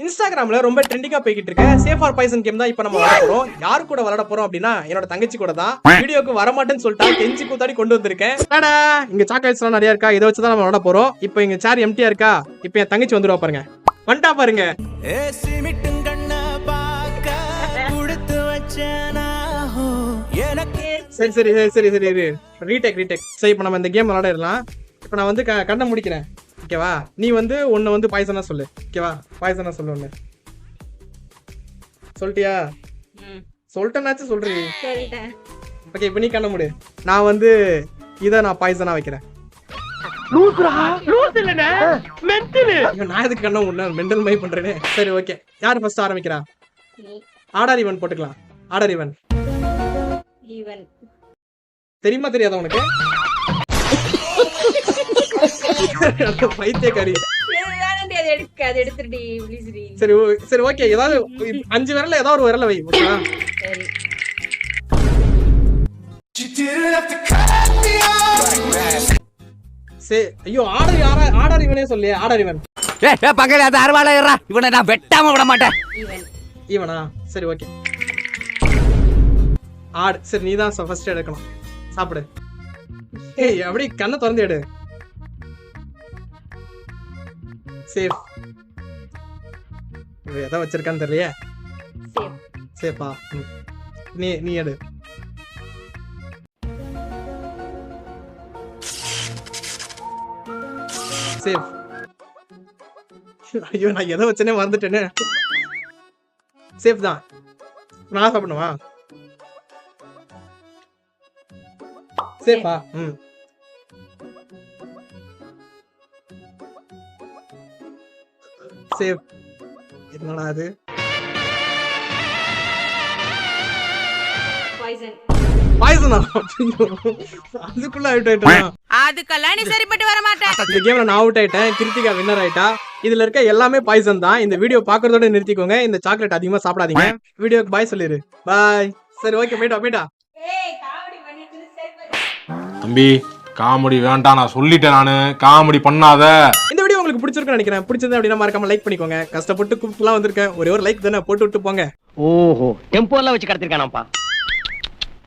இன்ஸ்டாகிராம்ல ரொம்ப ட்ரெண்டிங்கா போய்கிட்டு இருக்க சேஃப் ஆர் பாய்சன் கேம் தான் இப்ப நம்ம விளையாட போறோம். யாரு கூட விளையாட போறோம் அப்படின்னா என்னோட தங்கச்சி கூட தான். வீடியோக்கு வரமாட்டேன்னு சொல்லிட்டா கெஞ்சி கூத்தாடி கொண்டு வந்திருக்கேன். டாடா, இங்க சாக்லேட்ஸ் எல்லாம் நிறைய இருக்கா, இதை வச்சுதான் நம்ம விளையாட போறோம். இப்போ இங்க சேர் எம்டியா இருக்கா, இப்போ என் தங்கச்சி வந்துருவா பாருங்க. வந்துட்டா பாருங்க. சரி சரி சரி சரி சரி ரீடேக். சரி, இப்போ நம்ம இந்த கேம் விளையாடலாம். இப்போ நான் வந்து கண்ணை முடிக்கிறேன், ஓகேவா? நீ வந்து ஒன்னு வந்து பாய்சனா சொல்லு, ஓகேவா? பாய்சனா சொல்லு ஒண்ணு. சொல்லிட்டியா? சொல்லிட்டேனாச்சும் சொல்றீ. ஓகே, இப்போ நீ கண்ண முடி. நான் வந்து நான் பாய்சனா வைக்கிறேன். நான் எதுக்கு கண்ண முடி, மெண்டல் மை பண்றேனே. சரி, ஓகே. யாரு ஃபர்ஸ்ட் ஆரம்பிக்கிறா? ஆர்டர் ஈவன் போட்டுக்கலாம். ஆர்டர் ஈவன் தெரியுமா தெரியாதா உனக்கு? பைத்தியக்காரி. சரி சரி, ஓகே. ஏதாவது 5 விரல்ல ஏதாவது ஒரு விரல வை. சரி, ஐயோ, ஆர்டர் இவனே சொல்லியே. ஆர்டர் இவன் பக்கத்துல அது அறுவாளை இவனை நான் வெட்டாம விட மாட்டேன். இவனா? சரி, ஓகே. சரி, நீ தான் ஃபர்ஸ்ட் எடுக்கணும். சாப்பிடு. ஏய், அப்படி கண்ணை திறந்து எடு. சேஃப். எதை வச்சிருக்கான்னு தெரியலையே. சேஃபா? நீ எடு. சேஃப். ஐயோ, நான் எதை வச்சனே மறந்துட்டேனே. சேஃப் தான். நான் சாப்பிடணுமா? சேஃபா? சேஃப். என்னடா அது? பாய்சனா? அதுக்குள்ள அவுட் ஆயிட்டேன். அதுக்கெல்லாம் நீ சரிப்பட்டு வர மாட்டேன். இந்த கேம்ல நான் அவுட் ஆயிட்டேன். கிருத்திகா வின்னர் ஆயிட்டா. இதுல இருக்க எல்லாமே பாய்சன் தான். இந்த வீடியோ பாக்குறதோட நிறுத்திக்கோங்க. இந்த சாக்லேட் அதிகமா சாப்பிடாதீங்க. வீடியோக்கு பாய் சொல்லிரு. பாய். சரி, ஓகே. போயிட்டா. தம்பி, காமெடி வேண்டாம், நான் சொல்லிட்டேன். நானு காமெடி பண்ணாத. இந்த வீடியோ உங்களுக்கு பிடிச்சிருக்குன்னு நினைக்கிறேன். பிடிச்சது அப்படின்னா மறக்காம லைக் பண்ணிக்கோங்க. கஷ்டப்பட்டு கூப்பிட்டுலாம் வந்திருக்கேன். ஒரே ஒரு லைக் தானே, போட்டு விட்டு போங்க. ஓஹோ, டெம்போலாம் வச்சு கடத்திருக்கானாப்பா.